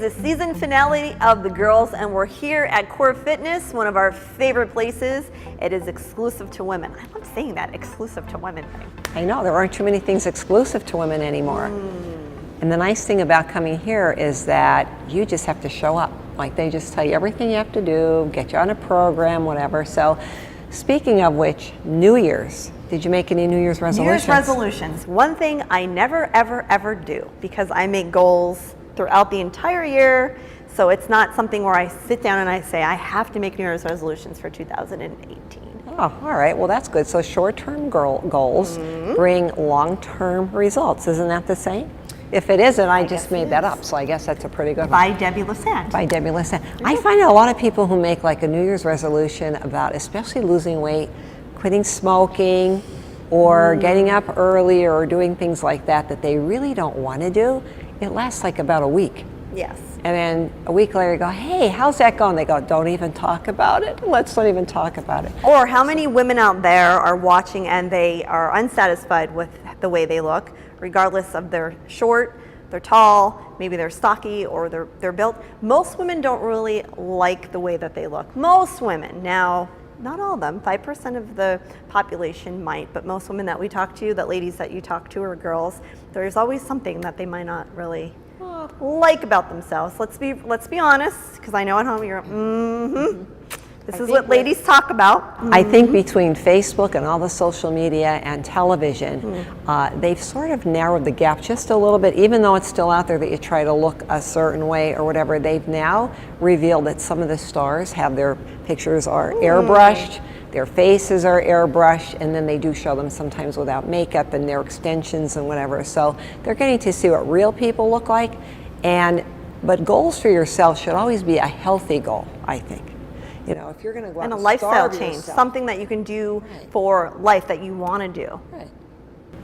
is the season finale of The Girls, and we're here at Core Fitness, one of our favorite places. It is exclusive to women. I love saying that, exclusive to women thing. I know, there aren't too many things exclusive to women anymore. And the nice thing about coming here is that you just have to show up. Like, they just tell you everything you have to do, get you on a program, whatever. So, speaking of which, New Year's. Did you make any New Year's resolutions? New Year's resolutions. One thing I never, ever, ever do, because I make goals throughout the entire year. So it's not something where I sit down and I say, I have to make New Year's resolutions for 2018. Oh, all right. Well, that's good. So short-term goals bring long-term results. Isn't that the same? If it isn't, I just made that up. So I guess that's a pretty good one. By Debbie Lissand. By Debbie Lissand. I find a lot of people who make like a New Year's resolution about especially losing weight, quitting smoking, or getting up early, or doing things like that that they really don't want to do, it lasts like about a week. Yes. And then a week later you go, hey, how's that going? They go, don't even talk about it. Let's not even talk about it. Or how many women out there are watching and they are unsatisfied with the way they look, regardless of they're short, they're tall, maybe they're stocky, or they're built. Most women don't really like the way that they look. Most women. Now, not all of them, 5% of the population might, but most women that we talk to, that ladies that you talk to, or girls, there's always something that they might not really like about themselves. Let's be honest, because I know at home you're, This is what ladies talk about. I think between Facebook and all the social media and television, they've sort of narrowed the gap just a little bit, even though it's still out there that you try to look a certain way or whatever. They've now revealed that some of the stars have their pictures are airbrushed, their faces are airbrushed, and then they do show them sometimes without makeup and their extensions and whatever. So they're getting to see what real people look like. But goals for yourself should always be a healthy goal, I think. You know, if you're going to go out and a and lifestyle starve change, yourself. something that you can do for life that you want to do. Right.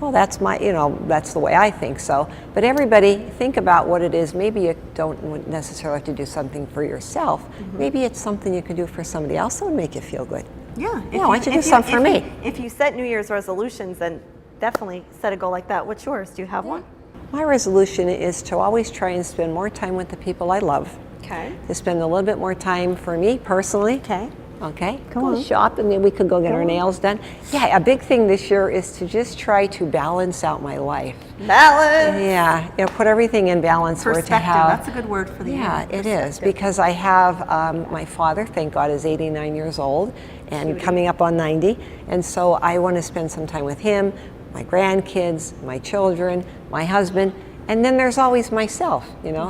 Well, that's that's the way I think so. But everybody, think about what it is. Maybe you don't necessarily have to do something for yourself. Maybe it's something you can do for somebody else that would make you feel good. Yeah. Why don't you do something for me? If you set New Year's resolutions, then definitely set a goal like that. What's yours? Do you have one? My resolution is to always try and spend more time with the people I love. Okay. To spend a little bit more time for me personally. Okay. Okay. Go shop, and then we could go get our nails done. Yeah, a big thing this year is to just try to balance out my life. Balance. Yeah, put everything in balance. Perspective. For it to have, That's a good word for the year. Yeah, it is, because I have my father, thank God, is 89 years old and coming up on 90, and so I want to spend some time with him, my grandkids, my children, my husband. And then there's always myself,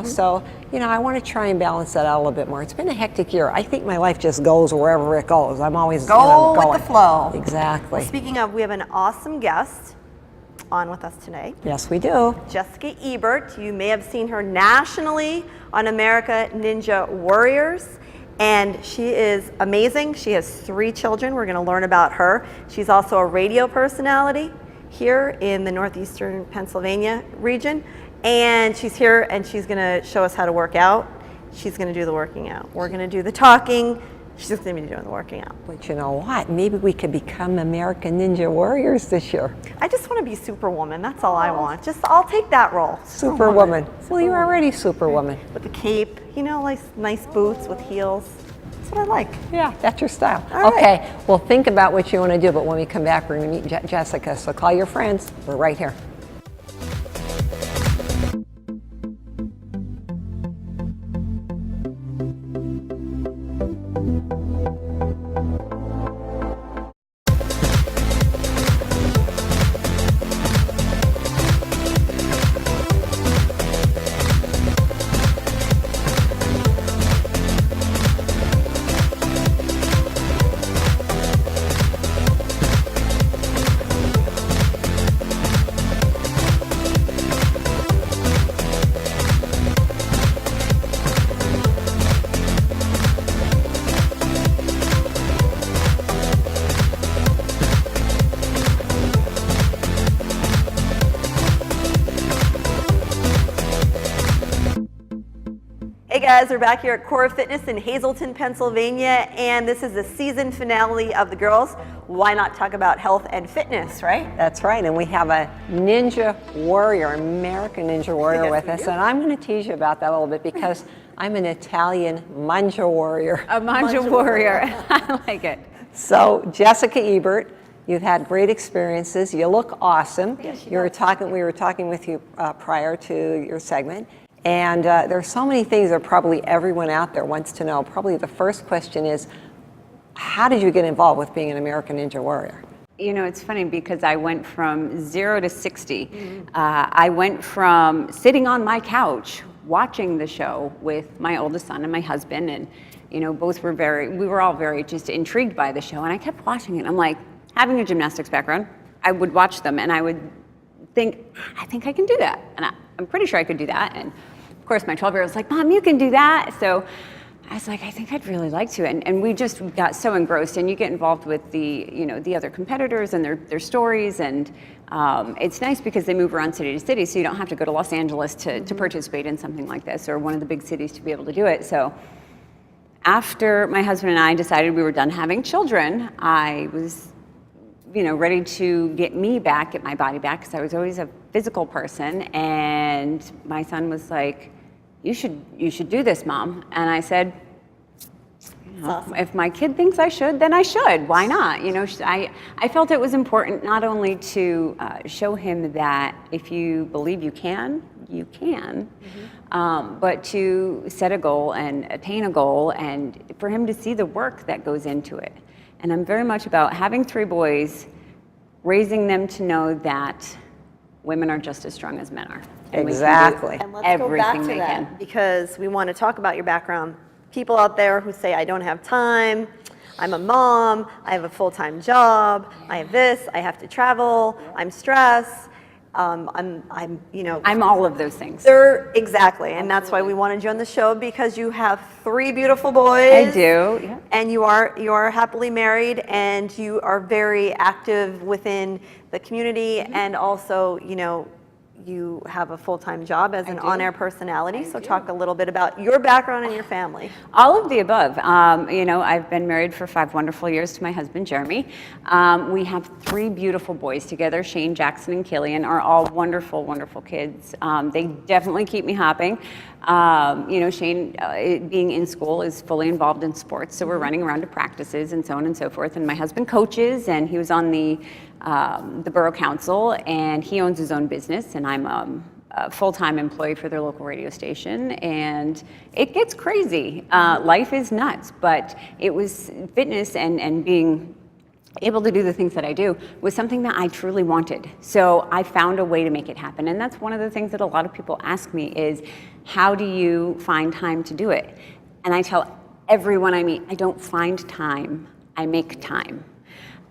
So, I want to try and balance that out a little bit more. It's been a hectic year. I think my life just goes wherever it goes. I'm always going. Go with the flow. Exactly. Well, speaking of, we have an awesome guest on with us today. Yes, we do. Jessica Ebert. You may have seen her nationally on America Ninja Warriors. And she is amazing. She has 3 children. We're going to learn about her. She's also a radio personality here in the northeastern Pennsylvania region. And she's here and she's going to show us how to work out. She's going to do the working out. We're going to do the talking. She's just going to be doing the working out. But you know what? Maybe we could become American Ninja Warriors this year. I just want to be Superwoman. That's all I want. I'll take that role. Superwoman. Well, you're already Superwoman. With the cape, like nice boots with heels. That's what I like. Yeah, that's your style. All okay, right. Well, think about what you want to do, but when we come back, we're going to meet Jessica. So call your friends. We're right here. Hey guys, we're back here at Core Fitness in Hazleton, Pennsylvania, and this is the season finale of The Girls. Why not talk about health and fitness, right? That's right, and we have a ninja warrior, American ninja warrior Yes, with we us, do. and I'm going to tease you about that a little bit because I'm an Italian manja warrior. A manja warrior. I like it. So, Jessica Ebert, you've had great experiences. You look awesome. Yes, she We were talking with you prior to your segment, and there's so many things that probably everyone out there wants to know. Probably the first question is, how did you get involved with being an American Ninja Warrior? You know, it's funny because I went from 0 to 60. I went from sitting on my couch watching the show with my oldest son and my husband, and you know, we were all very just intrigued by the show, and I kept watching it. I'm like, having a gymnastics background, I would watch them and I would think, I think I can do that. And I'm pretty sure I could do that. And of course, my 12-year-old was like, Mom, you can do that. So I was like, I think I'd really like to. And we just got so engrossed, and you get involved with the other competitors and their stories. And it's nice because they move around city to city, so you don't have to go to Los Angeles to participate in something like this, or one of the big cities to be able to do it. So after my husband and I decided we were done having children, I was ready to get my body back, because I was always a physical person. And my son was like, you should do this, Mom. And I said, if my kid thinks I should, then I should. Why not? I felt it was important not only to show him that if you believe you can, you can, but to set a goal and attain a goal, and for him to see the work that goes into it. And I'm very much about having 3 boys, raising them to know that women are just as strong as men are. And Exactly. And let's go back to everything they that, can. because we want to talk about your background. People out there who say, I don't have time, I'm a mom, I have a full-time job, I have this, I have to travel, I'm stressed, I'm all of those things. exactly, and that's why we wanted you on the show, because you have 3 beautiful boys. I do, yeah. And you are happily married, and you are very active within the community, and also, you have a full-time job as an on-air personality. So talk a little bit about your background and your family. All of the above. I've been married for 5 wonderful years to my husband, Jeremy. We have 3 beautiful boys together. Shane, Jackson, and Killian are all wonderful, wonderful kids. They definitely keep me hopping. Shane, being in school, is fully involved in sports, so we're running around to practices and so on and so forth. And my husband coaches, and he was on the Borough Council, and he owns his own business, and I'm a full-time employee for their local radio station, and it gets crazy. Life is nuts, but it was fitness and being able to do the things that I do was something that I truly wanted. So I found a way to make it happen. And that's one of the things that a lot of people ask me is, how do you find time to do it? And I tell everyone I meet, I don't find time, I make time.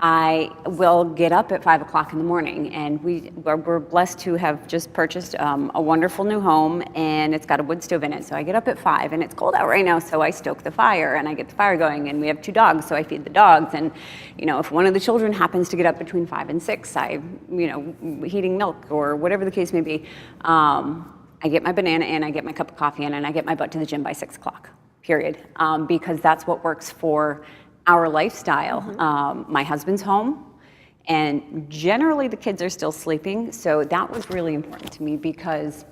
I will get up at 5 o'clock in the morning, and we're blessed to have just purchased a wonderful new home, and it's got a wood stove in it. So I get up at 5, and it's cold out right now, so I stoke the fire, and I get the fire going, and we have 2 dogs, so I feed the dogs. And if one of the children happens to get up between 5 and 6, heating milk or whatever the case may be, I get my banana in, I get my cup of coffee in, and I get my butt to the gym by 6 o'clock, period, because that's what works for our lifestyle. My husband's home, and generally the kids are still sleeping, so that was really important to me, because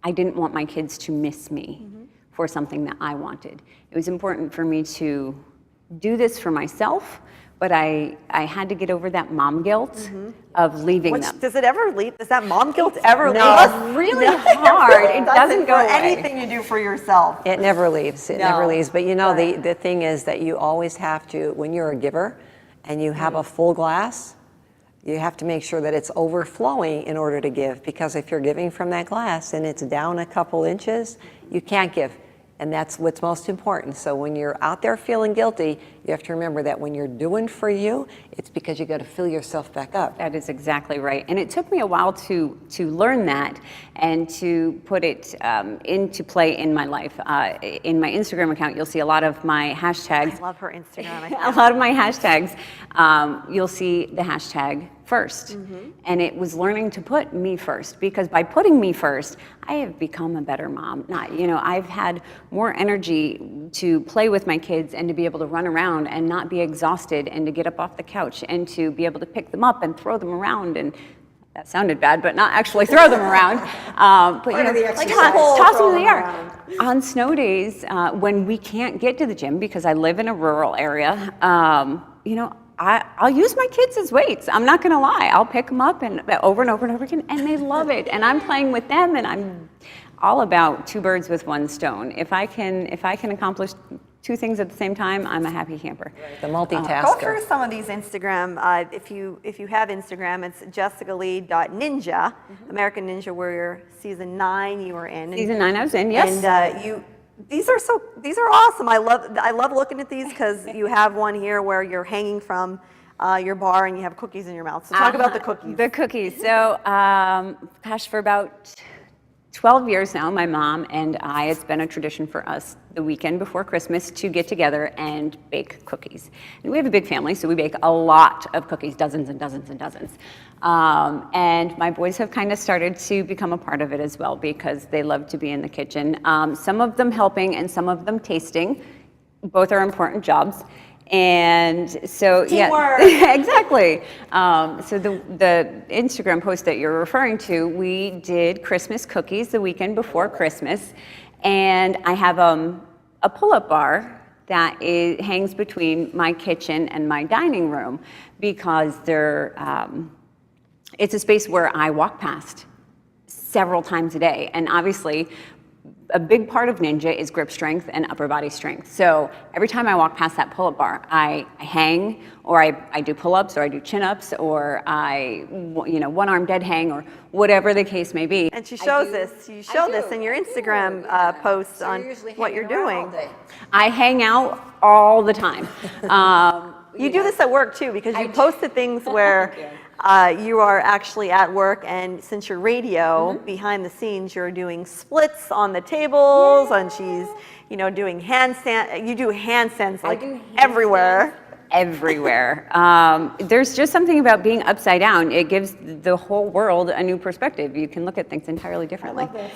I didn't want my kids to miss me for something that I wanted. It was important for me to do this for myself, but I had to get over that mom guilt of leaving them. Does it ever leave? Does that mom guilt ever leave? It's really hard. It doesn't go for away. anything you do for yourself. It never leaves. It never No. leaves. But the thing is that you always have to, when you're a giver and you have a full glass, you have to make sure that it's overflowing in order to give. Because if you're giving from that glass and it's down a couple inches, you can't give. And that's what's most important. So when you're out there feeling guilty, you have to remember that when you're doing for you, it's because you got to fill yourself back up. That is exactly right. And it took me a while to learn that and to put it into play in my life. In my Instagram account, you'll see a lot of my hashtags. I love her Instagram A account. lot of my hashtags, you'll see the hashtag first. And it was learning to put me first, because by putting me first, I have become a better mom. I've had more energy to play with my kids and to be able to run around and not be exhausted, and to get up off the couch and to be able to pick them up and throw them around. And that sounded bad, but not actually throw them around. But like toss them in the air. On snow days, when we can't get to the gym because I live in a rural area, I'll use my kids as weights. I'm not gonna lie. I'll pick them up and over and over and over again, and they love it. And I'm playing with them, and I'm all about two birds with one stone. If I can accomplish two things at the same time, I'm a happy camper. The multitasker. Go through some of these Instagram. If you have Instagram, it's jessicalee.ninja, American Ninja Warrior season 9 you were in. Season 9 I was in, yes. And these are awesome. I love looking at these, because you have one here where you're hanging from your bar and you have cookies in your mouth. So talk about the cookies. The cookies. So, for about 12 years now, my mom and I, it's been a tradition for us the weekend before Christmas to get together and bake cookies. And we have a big family, so we bake a lot of cookies, dozens and dozens and dozens. And my boys have kind of started to become a part of it as well, because they love to be in the kitchen. Some of them helping and some of them tasting. Both are important jobs. And so, Teamwork. yeah, exactly. So the Instagram post that you're referring to, we did Christmas cookies the weekend before Christmas, and I have a pull-up bar that hangs between my kitchen and my dining room, because it's a space where I walk past several times a day, and obviously, a big part of Ninja is grip strength and upper body strength. So every time I walk past that pull-up bar, I hang, or I do pull-ups, or I do chin-ups, or I, one-arm dead hang, or whatever the case may be. And she shows this. You show this in your Instagram posts on what you're doing. I hang out all the time. You do this at work too, because you posted things where you are actually at work, and since you're radio, behind the scenes, you're doing splits on the tables, and she's, doing handstand. You do handstands everywhere. Everywhere. There's just something about being upside down. It gives the whole world a new perspective. You can look at things entirely differently. I love this.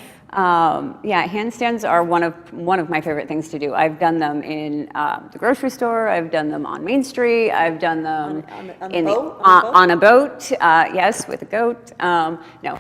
Handstands are one of my favorite things to do. I've done them in the grocery store. I've done them on Main Street. I've done them on a boat. Yes, with a goat. No.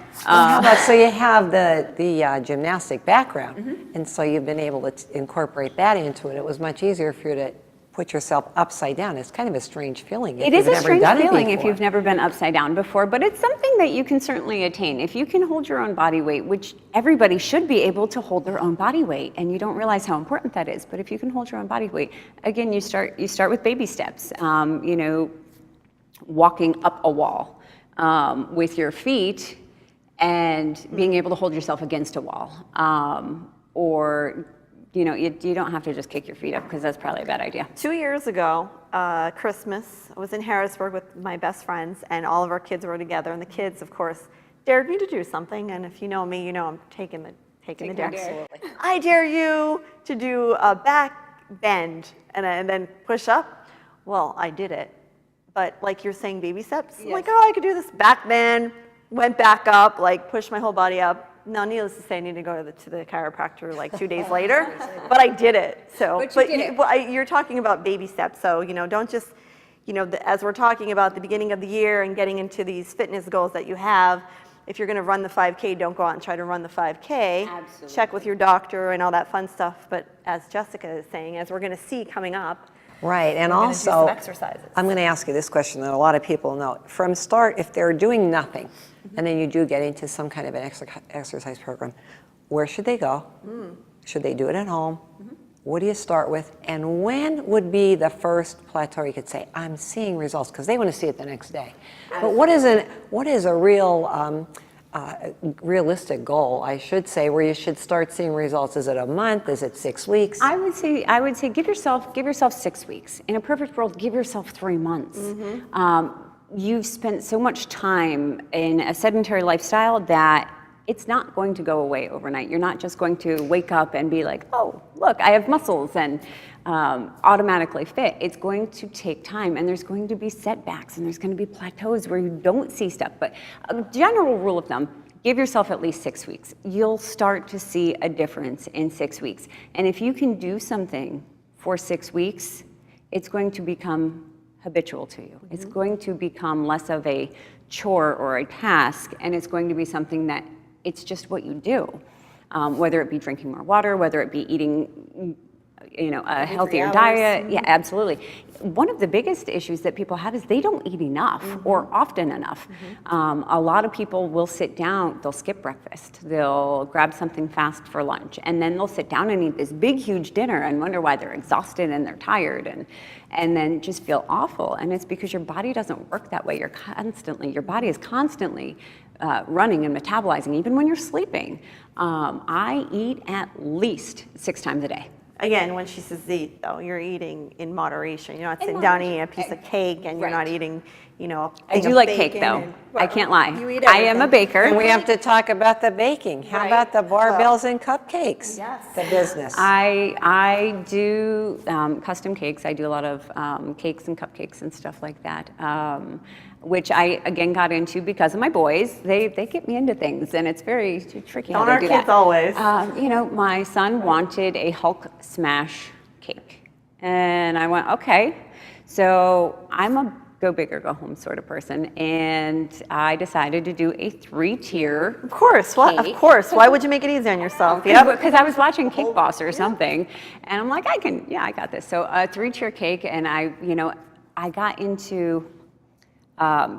So you have the gymnastic background, and so you've been able to incorporate that into it. It was much easier for you to put yourself upside down. It's kind of a strange feeling. It is a strange feeling if you've never been upside down before, but it's something that you can certainly attain. If you can hold your own body weight, which everybody should be able to hold their own body weight, and you don't realize how important that is, but if you can hold your own body weight, again, you start with baby steps, walking up a wall with your feet and being able to hold yourself against a wall, or you don't have to just kick your feet up, because that's probably a bad idea. 2 years ago, Christmas, I was in Harrisburg with my best friends, and all of our kids were together, and the kids, of course, dared me to do something, and if you know me, I'm taking the dare. Absolutely. I dare you to do a back bend and then push up. Well, I did it, but like you're saying, baby steps. I'm like, I could do this back bend, went back up, pushed my whole body up. Now, needless to say, I need to go to the chiropractor 2 days later, but I did it. So, you're talking about baby steps. So, don't just, as we're talking about the beginning of the year and getting into these fitness goals that you have, if you're going to run the 5K, don't go out and try to run the 5K. Absolutely. Check with your doctor and all that fun stuff. But as Jessica is saying, as we're going to see coming up, right, and we're also, gonna do some exercises. I'm going to ask you this question that a lot of people know. From start, if they're doing nothing, and then you do get into some kind of an exercise program, where should they go? Should they do it at home? What do you start with? And when would be the first plateau you could say, I'm seeing results? Because they want to see it the next day. But what is a real realistic goal, I should say, where you should start seeing results? Is it a month? Is it 6 weeks? I would say give yourself 6 weeks. In a perfect world, give yourself 3 months. You've spent so much time in a sedentary lifestyle that it's not going to go away overnight. You're not just going to wake up and be like, oh, look, I have muscles and automatically fit. It's going to take time, and there's going to be setbacks, and there's going to be plateaus where you don't see stuff. But a general rule of thumb, give yourself at least 6 weeks. You'll start to see a difference in 6 weeks. And if you can do something for 6 weeks, it's going to become habitual to you. It's going to become less of a chore or a task, and it's going to be something that it's just what you do. Whether it be drinking more water, whether it be eating a healthier diet. Yeah, absolutely. One of the biggest issues that people have is they don't eat enough or often enough. A lot of people will sit down, they'll skip breakfast, they'll grab something fast for lunch, and then they'll sit down and eat this big, huge dinner and wonder why they're exhausted and they're tired and then just feel awful. And it's because your body doesn't work that way. Your body is constantly running and metabolizing, even when you're sleeping. I eat at least 6 times a day. Again, when she says eat, though, you're eating in moderation. You're not sitting down eating a piece of cake, and you're not eating, I do like cake, though. I can't lie. I am a baker. And we have to talk about the baking. How about the barbells and cupcakes? Yes. The business. I do custom cakes. I do a lot of cakes and cupcakes and stuff like that, which I, again, got into because of my boys. They get me into things, and it's very tricky how they do that. Don't our kids always? My son wanted a Hulk smash cake, and I went, okay. So I'm a go big or go home sort of person, and I decided to do a 3-tier. Of course. What? Of course. Why would you make it easy on yourself? Because I was watching Cake Boss or something, and I'm like, I got this. So a 3-tier cake, and I got into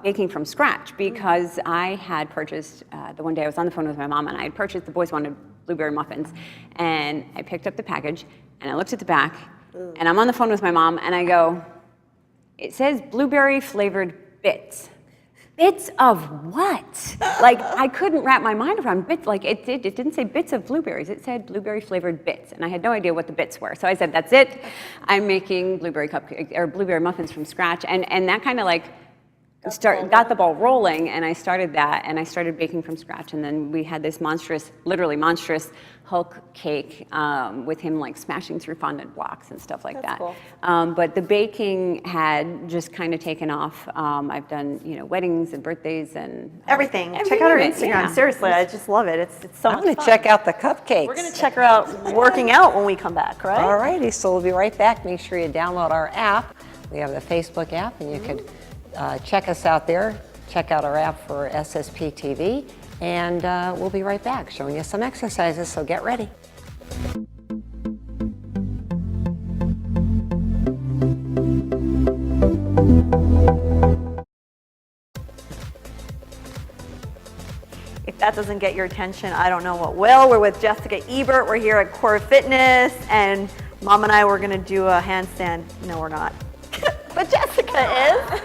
baking from scratch because I had purchased, the one day I was on the phone with my mom, and I had purchased, the boys wanted blueberry muffins, and I picked up the package, and I looked at the back, and I'm on the phone with my mom, and I go, it says blueberry flavored bits. Bits of what? Like, I couldn't wrap my mind around bits. Like, it didn't say bits of blueberries. It said blueberry flavored bits, and I had no idea what the bits were. So I said, that's it. I'm making blueberry cupcake or blueberry muffins from scratch, and that kind of like got the ball rolling, and I started that, and I started baking from scratch, and then we had this literally monstrous Hulk cake with him like smashing through fondant blocks and stuff like that. Cool. But the baking had just kind of taken off. I've done weddings and birthdays and everything. Check out her Instagram. Yeah. Seriously, I just love it. It's so I'm much going fun. to check out the cupcakes. We're going to check her out working out when we come back, right? All righty, so we'll be right back. Make sure you download our app. We have the Facebook app, and you could check us out there. Check out our app for SSP TV, and we'll be right back showing you some exercises, so get ready. If that doesn't get your attention, I don't know what will. We're with Jessica Ebert. We're here at Core Fitness, and Mom and I were going to do a handstand. No, we're not. But Jessica is.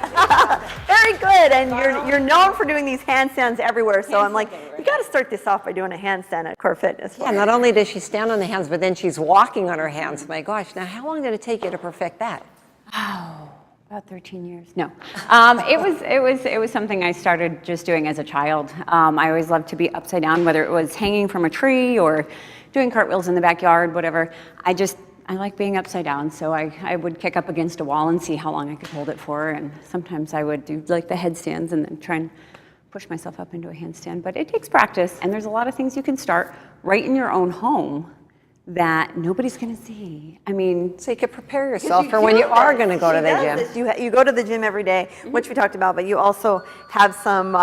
Very good, and you're known for doing these handstands everywhere, so I'm like, you got to start this off by doing a handstand at Core Fitness. Yeah, not only does she stand on the hands, but then she's walking on her hands. My gosh, now how long did it take you to perfect that? Oh, about 13 years. No, it was something I started just doing as a child. I always loved to be upside down, whether it was hanging from a tree or doing cartwheels in the backyard, whatever. I like being upside down, so I would kick up against a wall and see how long I could hold it for, and sometimes I would do like the headstands and then try and push myself up into a handstand. But it takes practice, and there's a lot of things you can start right in your own home that nobody's going to see. I mean, so you could prepare yourself for when you are going to go to the gym. You go to the gym every day, which we talked about, but you also have some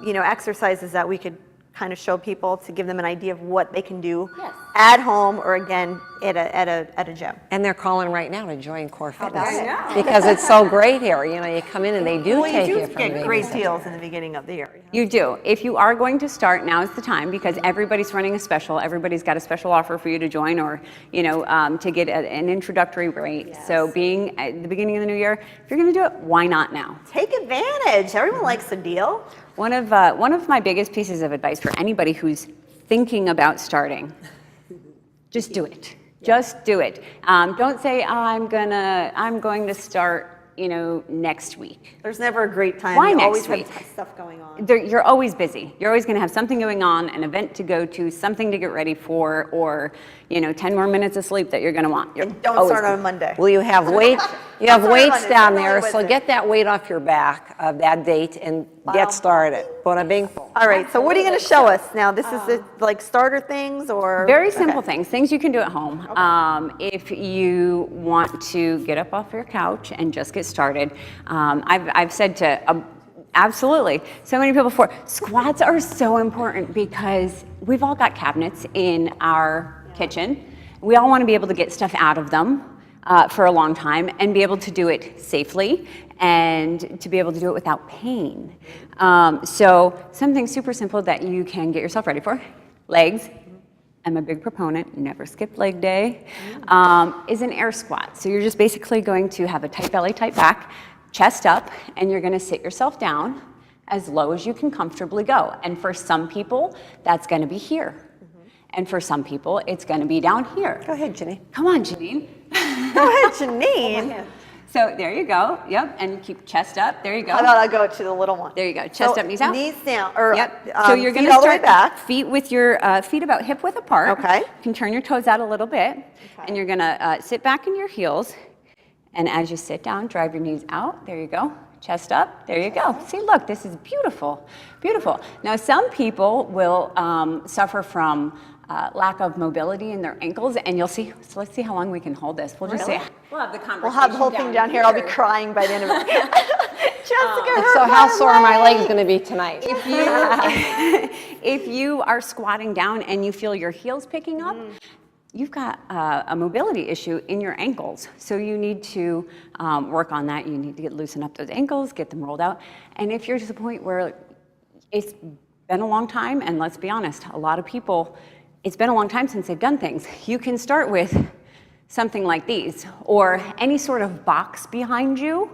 exercises that we could kind of show people to give them an idea of what they can do at home or again at a gym. And they're calling right now to join Core Fitness because it's so great here. You come in and they do take you from get great deals in the beginning of the year. You do. If you are going to start, now is the time because everybody's running a special. Everybody's got a special offer for you to join or to get an introductory rate. Yes. So being at the beginning of the new year, if you're going to do it, why not now? Take advantage. Everyone likes a deal. One of my biggest pieces of advice for anybody who's thinking about starting, just do it. Just do it. Don't say, I'm going to start, next week. There's never a great time. Why You next always week? have stuff going on. You're always busy. You're always going to have something going on, an event to go to, something to get ready for, or 10 more minutes of sleep that you're going to want. Don't start on Monday. Well, you have weights. You have Sorry, weights Monday, down don't there, worry so with it. get that weight off your back of that date and get started. Bada bing. All right, so what are you going to show us now? This is the, like starter things or? Very simple things you can do at home. If you want to get up off your couch and just get started, I've said to absolutely so many people before, squats are so important because we've all got cabinets in our kitchen. We all want to be able to get stuff out of them for a long time and be able to do it safely and to be able to do it without pain. So something super simple that you can get yourself ready for, legs. I'm a big proponent, never skip leg day, is an air squat. So you're just basically going to have a tight belly, tight back, chest up, and you're gonna sit yourself down as low as you can comfortably go. And for some people, that's gonna be here. And for some people, it's gonna be down here. Go ahead, Janine. Come on, Janine. Go ahead, Janine. So there you go, yep, and keep chest up, there you go. How about I go to the little one? There you go, chest up, knees out. Knees down, or Yep. So you're feet going to all the way start back. feet with your feet about hip width apart. Okay. You can turn your toes out a little bit, and you're going to sit back in your heels. And as you sit down, drive your knees out. There you go. Chest up. There you go. See, look, this is beautiful, beautiful. Now, some people will suffer from lack of mobility in their ankles, and you'll see. So let's see how long we can hold this. We'll just say we'll have the conversation. We'll have the whole thing down here. I'll be crying by the end of it. Jessica, So how sore are my legs going to be tonight? If you are squatting down and you feel your heels picking up, you've got a mobility issue in your ankles. So you need to work on that. You need to loosen up those ankles, get them rolled out. And if you're to the point where it's been a long time, and let's be honest, a lot of people, it's been a long time since they've done things. You can start with something like these, or any sort of box behind you,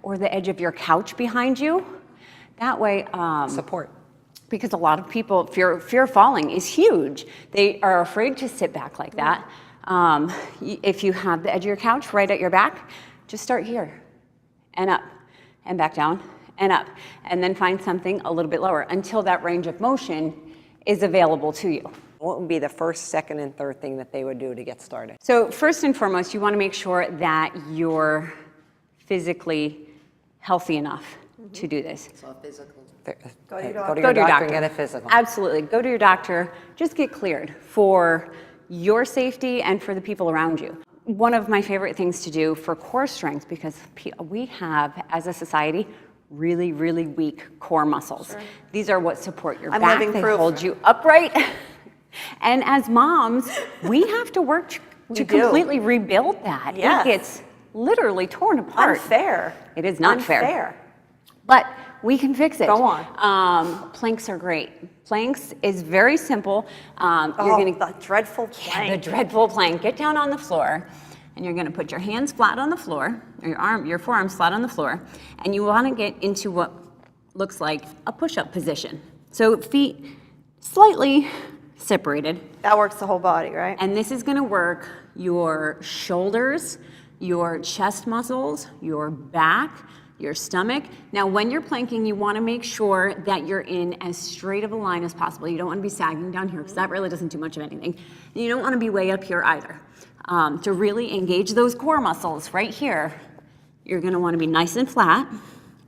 or the edge of your couch behind you. That way, Support. because a lot of people, fear of falling is huge. They are afraid to sit back like that. If you have the edge of your couch right at your back, just start here, and up, and back down, and up, and then find something a little bit lower until that range of motion is available to you. What would be the first, second, and third thing that they would do to get started? So first and foremost, you want to make sure that you're physically healthy enough to do this. So physical. Go to your Go to Go your to your doctor and doctor. get a physical. Absolutely. Go to your doctor. Just get cleared for your safety and for the people around you. One of my favorite things to do for core strength, because we have, as a society, really, really weak core muscles. Sure. These are what support your I'm back. living They proof. hold you upright. And as moms, we have to work to do. completely rebuild that. Yes. It gets literally torn apart. Unfair. It is not fair. Unfair. But we can fix it. Go on. Planks are great. Planks is very simple. You're Oh, gonna the dreadful plank. the dreadful plank. Get down on the floor, and you're gonna put your hands flat on the floor, or your forearms flat on the floor, and you want to get into what looks like a push-up position. So feet slightly separated, That works the whole body, right? and this is gonna work your shoulders, your chest muscles, your back, your stomach. Now, when you're planking, you wanna make sure that you're in as straight of a line as possible. You don't wanna be sagging down here, because that really doesn't do much of anything. And you don't wanna be way up here either. To really engage those core muscles right here, you're gonna wanna be nice and flat,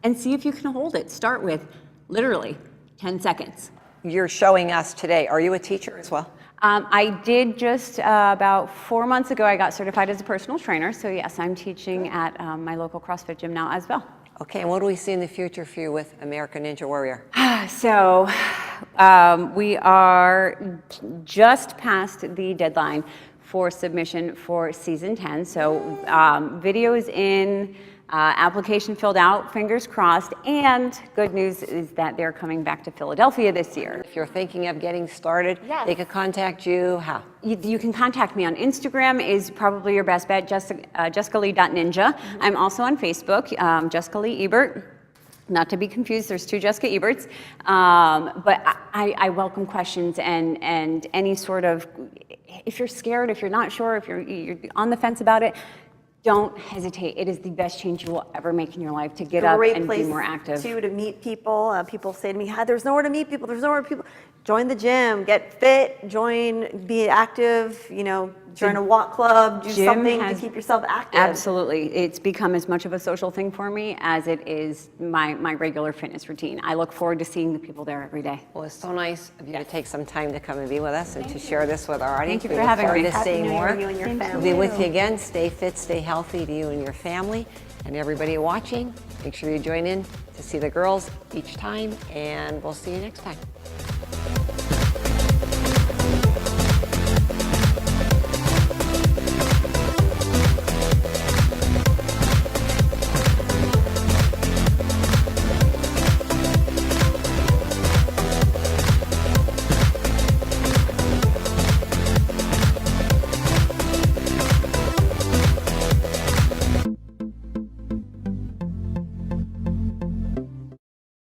and see if you can hold it. Start with literally 10 seconds. You're showing us today. Are you a teacher as well? I did just about 4 months ago, I got certified as a personal trainer. So yes, I'm teaching at my local CrossFit gym now as well. Okay, and what do we see in the future for you with American Ninja Warrior? So we are just past the deadline for submission for season 10. So video is in, application filled out, fingers crossed, and good news is that they're coming back to Philadelphia this year. If you're thinking of getting started, Yes. they could contact you. How? You can contact me on Instagram is probably your best bet, jessicalee.ninja. I'm also on Facebook, Jessica Lee Ebert. Not to be confused, there's two Jessica Eberts. But I welcome questions and any sort of, if you're scared, if you're not sure, if you're on the fence about it, don't hesitate. It is the best change you will ever make in your life to get up Great and place be more active. too to meet people. People say to me, "There's nowhere to meet people. There's nowhere to people." Join the gym, get fit, be active. Join a walk club, do Gym something to has- keep yourself active. Absolutely. It's become as much of a social thing for me as it is my regular fitness routine. I look forward to seeing the people there every day. Well, it's so nice of you to take some time to come and be with us and to share this with our audience. Thank you We for look having forward me. to Happy seeing New Year more. to you and your We'll family. be with you again. Stay fit, stay healthy to you and your family. And everybody watching, make sure you join in to see the girls each time, and we'll see you next time.